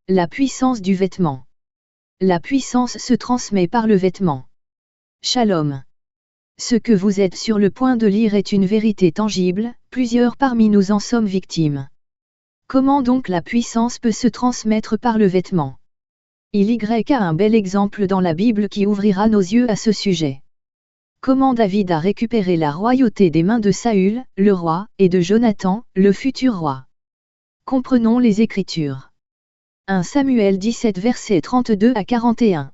La puissance du vêtement. La puissance se transmet par le vêtement. Shalom. Ce que vous êtes sur le point de lire est une vérité tangible, plusieurs parmi nous en sommes victimes. Comment donc la puissance peut se transmettre par le vêtement? Il y a un bel exemple dans la Bible qui ouvrira nos yeux à ce sujet. Comment David a récupéré la royauté des mains de Saül, le roi, et de Jonathan, le futur roi. Comprenons les Écritures. 1 Samuel 17 versets 32 à 41.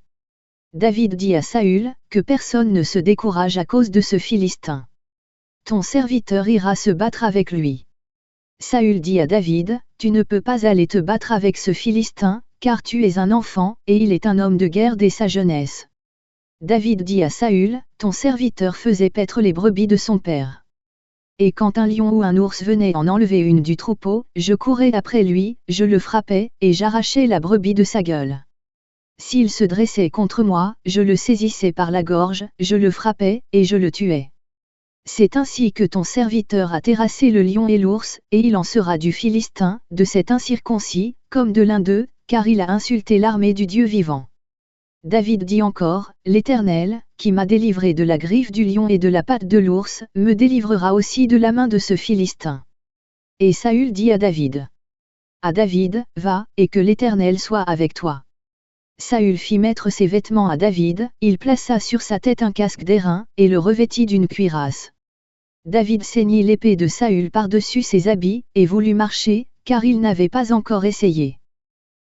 David dit à Saül, que personne ne se décourage à cause de ce Philistin. Ton serviteur ira se battre avec lui. Saül dit à David, tu ne peux pas aller te battre avec ce Philistin, car tu es un enfant, et il est un homme de guerre dès sa jeunesse. David dit à Saül, ton serviteur faisait paître les brebis de son père. Et quand un lion ou un ours venait en enlever une du troupeau, je courais après lui, je le frappais, et j'arrachais la brebis de sa gueule. S'il se dressait contre moi, je le saisissais par la gorge, je le frappais, et je le tuais. C'est ainsi que ton serviteur a terrassé le lion et l'ours, et il en sera du Philistin, de cet incirconcis, comme de l'un d'eux, car il a insulté l'armée du Dieu vivant. David dit encore, l'Éternel, qui m'a délivré de la griffe du lion et de la patte de l'ours, me délivrera aussi de la main de ce Philistin. Et Saül dit à David. À David, va, et que l'Éternel soit avec toi. Saül fit mettre ses vêtements à David, il plaça sur sa tête un casque d'airain, et le revêtit d'une cuirasse. David ceignit l'épée de Saül par-dessus ses habits, et voulut marcher, car il n'avait pas encore essayé.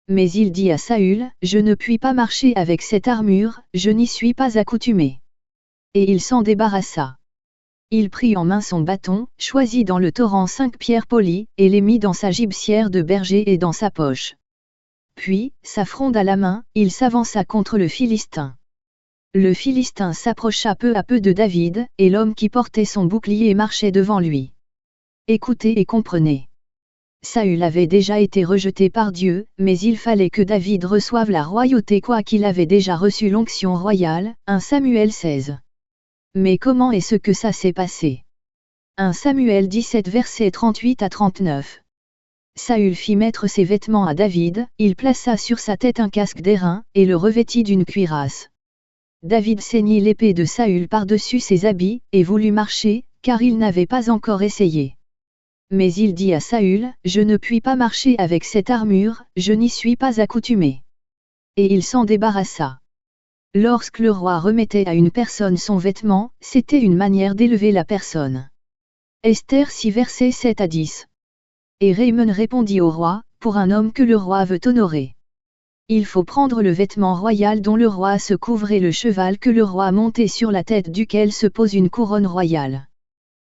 Mais il dit à Saül, je ne puis pas marcher avec cette armure, je n'y suis pas accoutumé. Et il s'en débarrassa. Il prit en main son bâton, choisit dans le torrent 5 pierres polies, et les mit dans sa gibecière de berger et dans sa poche. Puis, sa fronde à la main, il s'avança contre le Philistin. Le Philistin s'approcha peu à peu de David, et l'homme qui portait son bouclier marchait devant lui. Écoutez et comprenez. Saül avait déjà été rejeté par Dieu, mais il fallait que David reçoive la royauté quoiqu'il avait déjà reçu l'onction royale, 1 Samuel 16. Mais comment est-ce que ça s'est passé? 1 Samuel 17 versets 38 à 39. Saül fit mettre ses vêtements à David, il plaça sur sa tête un casque d'airain, et le revêtit d'une cuirasse. David ceignit l'épée de Saül par-dessus ses habits, et voulut marcher, car il n'avait pas encore essayé. Mais il dit à Saül, je ne puis pas marcher avec cette armure, je n'y suis pas accoutumé. Et il s'en débarrassa. Lorsque le roi remettait à une personne son vêtement, c'était une manière d'élever la personne. Esther 6 versets 7 à 10. Et Raymond répondit au roi, pour un homme que le roi veut honorer. Il faut prendre le vêtement royal dont le roi se couvre et le cheval que le roi montait sur la tête duquel se pose une couronne royale.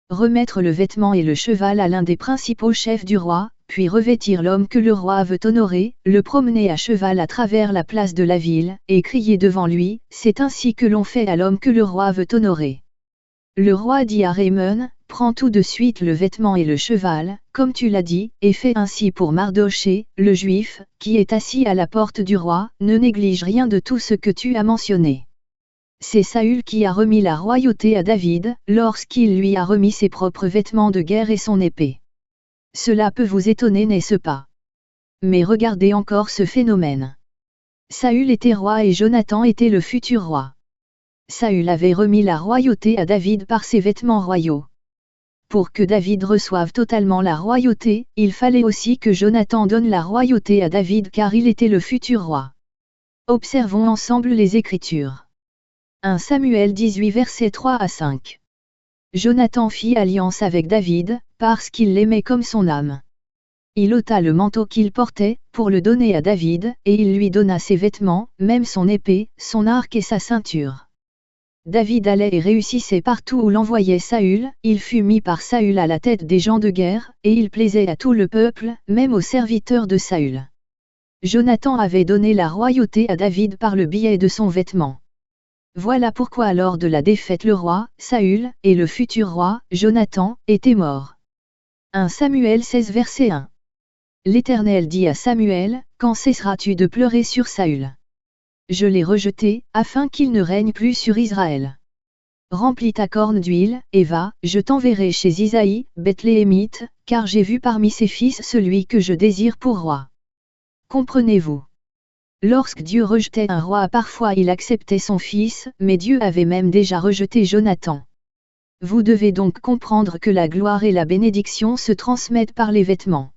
Remettre le vêtement et le cheval à l'un des principaux chefs du roi, puis revêtir l'homme que le roi veut honorer, le promener à cheval à travers la place de la ville, et crier devant lui, c'est ainsi que l'on fait à l'homme que le roi veut honorer. Le roi dit à Raymond, prends tout de suite le vêtement et le cheval, comme tu l'as dit, et fais ainsi pour Mardochée, le juif, qui est assis à la porte du roi, ne néglige rien de tout ce que tu as mentionné. C'est Saül qui a remis la royauté à David, lorsqu'il lui a remis ses propres vêtements de guerre et son épée. Cela peut vous étonner, n'est-ce pas? Mais regardez encore ce phénomène. Saül était roi et Jonathan était le futur roi. Saül avait remis la royauté à David par ses vêtements royaux. Pour que David reçoive totalement la royauté, il fallait aussi que Jonathan donne la royauté à David car il était le futur roi. Observons ensemble les Écritures. 1 Samuel 18 versets 3 à 5. Jonathan fit alliance avec David, parce qu'il l'aimait comme son âme. Il ôta le manteau qu'il portait, pour le donner à David, et il lui donna ses vêtements, même son épée, son arc et sa ceinture. David allait et réussissait partout où l'envoyait Saül, il fut mis par Saül à la tête des gens de guerre, et il plaisait à tout le peuple, même aux serviteurs de Saül. Jonathan avait donné la royauté à David par le biais de son vêtement. Voilà pourquoi lors de la défaite le roi, Saül, et le futur roi, Jonathan, étaient morts. 1 Samuel 16 verset 1. L'Éternel dit à Samuel, quand cesseras-tu de pleurer sur Saül? Je l'ai rejeté, afin qu'il ne règne plus sur Israël. Remplis ta corne d'huile, et va, je t'enverrai chez Isaïe, Bethléemite, car j'ai vu parmi ses fils celui que je désire pour roi. Comprenez-vous? Lorsque Dieu rejetait un roi, parfois il acceptait son fils, mais Dieu avait même déjà rejeté Jonathan. Vous devez donc comprendre que la gloire et la bénédiction se transmettent par les vêtements.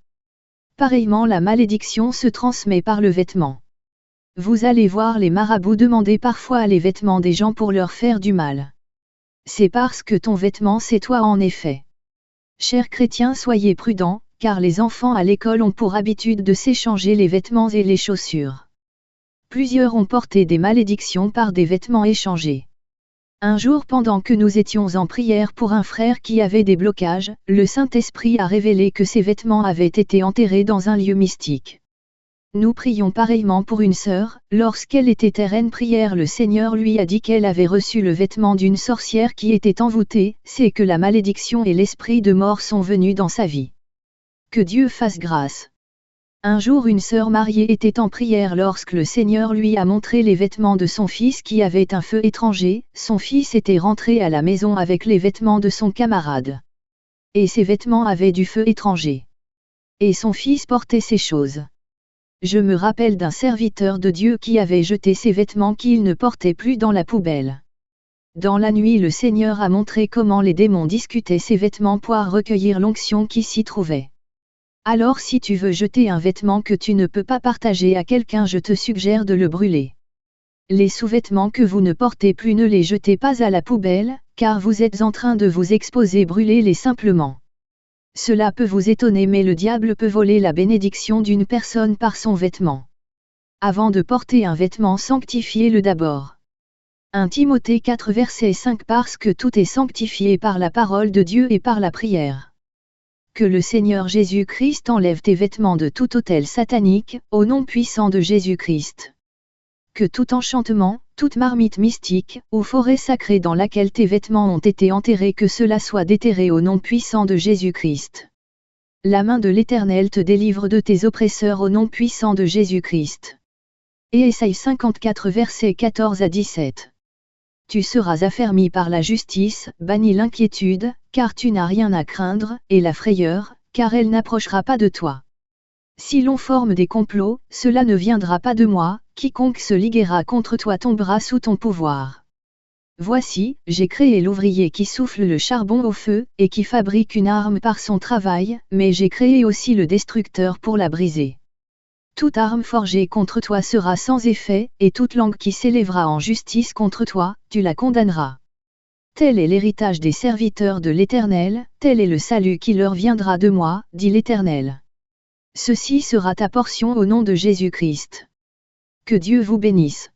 Pareillement, la malédiction se transmet par le vêtement. Vous allez voir les marabouts demander parfois les vêtements des gens pour leur faire du mal. C'est parce que ton vêtement c'est toi en effet. Chers chrétiens, soyez prudents, car les enfants à l'école ont pour habitude de s'échanger les vêtements et les chaussures. Plusieurs ont porté des malédictions par des vêtements échangés. Un jour, pendant que nous étions en prière pour un frère qui avait des blocages, le Saint-Esprit a révélé que ses vêtements avaient été enterrés dans un lieu mystique. Nous prions pareillement pour une sœur. Lorsqu'elle était terraine prière, le Seigneur lui a dit qu'elle avait reçu le vêtement d'une sorcière qui était envoûtée. C'est que la malédiction et l'esprit de mort sont venus dans sa vie. Que Dieu fasse grâce. Un jour, une sœur mariée était en prière lorsque le Seigneur lui a montré les vêtements de son fils qui avait un feu étranger. Son fils était rentré à la maison avec les vêtements de son camarade. Et ses vêtements avaient du feu étranger. Et son fils portait ces choses. Je me rappelle d'un serviteur de Dieu qui avait jeté ses vêtements qu'il ne portait plus dans la poubelle. Dans la nuit, le Seigneur a montré comment les démons discutaient ses vêtements pour recueillir l'onction qui s'y trouvait. Alors si tu veux jeter un vêtement que tu ne peux pas partager à quelqu'un, je te suggère de le brûler. Les sous-vêtements que vous ne portez plus, ne les jetez pas à la poubelle, car vous êtes en train de vous exposer, brûlez-les simplement. Cela peut vous étonner, mais le diable peut voler la bénédiction d'une personne par son vêtement. Avant de porter un vêtement, sanctifiez-le d'abord. 1 Timothée 4 verset 5. Parce que tout est sanctifié par la parole de Dieu et par la prière. Que le Seigneur Jésus-Christ enlève tes vêtements de tout autel satanique, au nom puissant de Jésus-Christ. Que tout enchantement, toute marmite mystique, ou forêt sacrée dans laquelle tes vêtements ont été enterrés, que cela soit déterré au nom puissant de Jésus-Christ. La main de l'Éternel te délivre de tes oppresseurs au nom puissant de Jésus-Christ. Et Ésaïe 54 versets 14 à 17. Tu seras affermi par la justice, bannis l'inquiétude, car tu n'as rien à craindre, et la frayeur, car elle n'approchera pas de toi. Si l'on forme des complots, cela ne viendra pas de moi, quiconque se liguera contre toi tombera sous ton pouvoir. Voici, j'ai créé l'ouvrier qui souffle le charbon au feu, et qui fabrique une arme par son travail, mais j'ai créé aussi le destructeur pour la briser. Toute arme forgée contre toi sera sans effet, et toute langue qui s'élèvera en justice contre toi, tu la condamneras. Tel est l'héritage des serviteurs de l'Éternel, tel est le salut qui leur viendra de moi, dit l'Éternel. Ceci sera ta portion au nom de Jésus-Christ. Que Dieu vous bénisse.